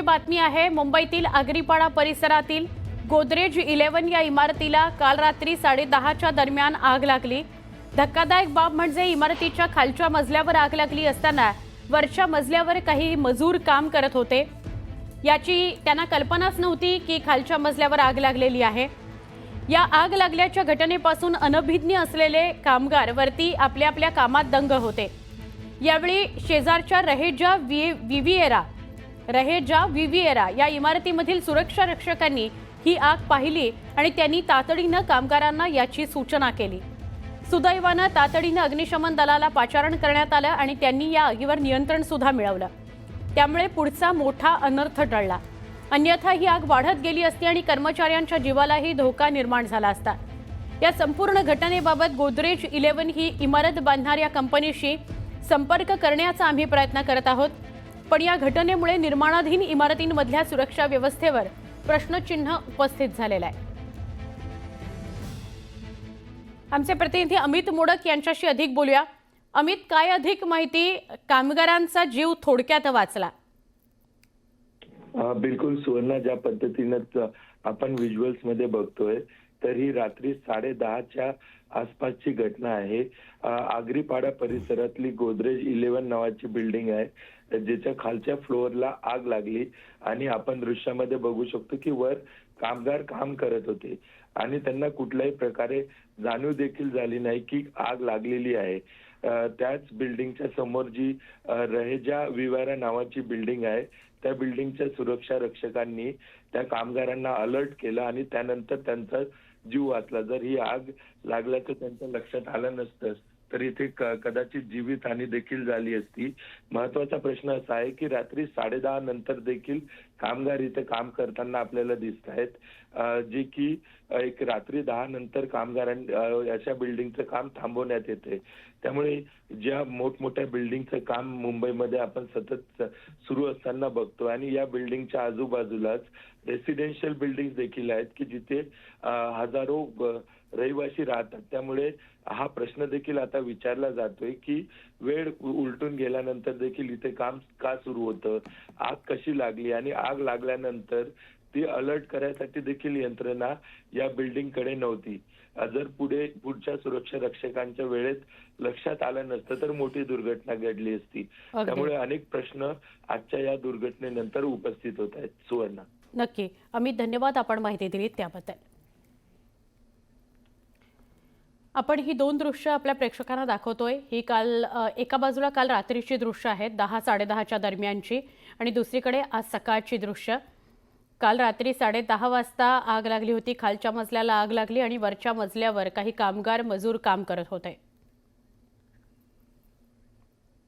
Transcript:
बातमी आहे मुंबईतील आगरीपाडा परिसरातील गोदरेज 11 या इमारतीला काल रात्री 10:30च्या दरम्यान आग लागली। धक्कादायक बाब म्हणजे इमारतीच्या खालच्या मजल्यावर आग लागली असताना वरच्या मजल्यावर काही मजूर काम करत होते। याची त्यांना कल्पनाच नव्हती की खालच्या मजल्यावर आग लागलेली आहे। या आग लागल्याच्या घटनेपासून अनभिज्ञ असलेले कामगार वरती आपल्या कामात दंग होते। यावेळी शेजारच्या रहेजा विविएरा या इमारतीमधील सुरक्षा रक्षकांनी ही आग पाहिली आणि त्यांनी तातडीने कामगारांना याची सूचना केली। सुदैवाने तातडीने अग्निशमन दलाला पाचारण करण्यात आले आणि त्यांनी या आगीवर नियंत्रण सुद्धा मिळवलं। त्यामुळे पुढचा मोठा अनर्थ टळला। अन्यथा ही आग वाढत गेली असती आणि कर्मचाऱ्यांच्या जीवालाही धोका निर्माण झाला असता। या संपूर्ण घटनेबाबत गोदरेज 11 ही इमारत बांधणाऱ्या कंपनीशी संपर्क करण्याचा आम्ही प्रयत्न करत आहोत, पण या घटनेमुळे निर्माणाधीन इमारतींमधल्या सुरक्षा व्यवस्थेवर प्रश्नचिन्ह उपस्थित झालेलं आहे। आमचे प्रतिनिधी अमित मोडक यांच्याशी अधिक बोलूया। अमित, काय अधिक माहिती? कामगारांचा जीव थोडक्यात वाचला। बिलकुल सुवर्णा, ज्या पद्धतीने आपण व्हिज्युअल्स मध्ये बघतोय तर ही रात्री 10:30च्या आसपासची घटना आहे। आगरीपाडा परिसरातली गोदरेज 11 नावाची बिल्डिंग आहे, ज्याच्या खालच्या फ्लोअरला आग लागली आणि आपण दृश्यामध्ये बघू शकतो की वर कामगार काम करत होते आणि त्यांना कुठल्याही प्रकारे जाणीव देखील झाली नाही की आग लागलेली आहे। त्याच बिल्डिंगच्या समोर जी रहेजा विवारा नावाची बिल्डिंग आहे, त्या बिल्डिंगच्या सुरक्षा रक्षकांनी त्या कामगारांना अलर्ट केलं आणि त्यानंतर त्यांचा जीव वाचला। जर ही आग लागल्याचं त्यांच्या लक्षात आलं नसतं तर इथे कदाचित जीवितहानी देखील झाली असती। महत्वाचा प्रश्न असा आहे की रात्री 10:30 नंतर देखील कामगार इथे काम करताना आपल्याला दिसत आहेत, जे की एक रात्री 10 नंतर कामगारांना अशा बिल्डिंगचं काम थांबवण्यात येते। त्यामुळे ज्या मोठमोठ्या बिल्डिंगचं काम मुंबईमध्ये आपण सतत सुरू असताना बघतो आणि या बिल्डिंगच्या आजूबाजूलाच रेसिडेन्शियल बिल्डिंग देखील आहेत की जिथे हजारो रहिवासी राहतात। त्यामुळे हा प्रश्न देखील आता विचारला जातोय की वेळ उलटून गेल्यानंतर देखील इथे काम का सुरू होतं, आग कशी लागली आणि आग लागल्यानंतर ती अलर्ट करायसाठी देखील यंत्रणा या बिल्डिंगकडे नव्हती। जर पुढच्या सुरक्षा रक्षकांच्या वेळेत लक्षात आलं नसतं तर मोठी दुर्घटना घडली असती। त्यामुळे अनेक प्रश्न आजच्या या दुर्घटनेनंतर उपस्थित होत आहेत। सुवर्णा, नक्की अमित, धन्यवाद आपण माहिती दिलीत त्याबद्दल। आपण ही दोन दृश्य आपल्या प्रेक्षकांना दाखवतोय। ही काल एका बाजूला काल रात्रीची दृश्य आहेत 10-10:30च्या दरम्यानची आणि दुसरीकडे आज सकाळची दृश्य। काल रात्री 10:30 वाजता आग लागली होती, खालच्या मजल्याला आग लागली आणि वरच्या मजल्यावर काही कामगार मजूर काम करत होते।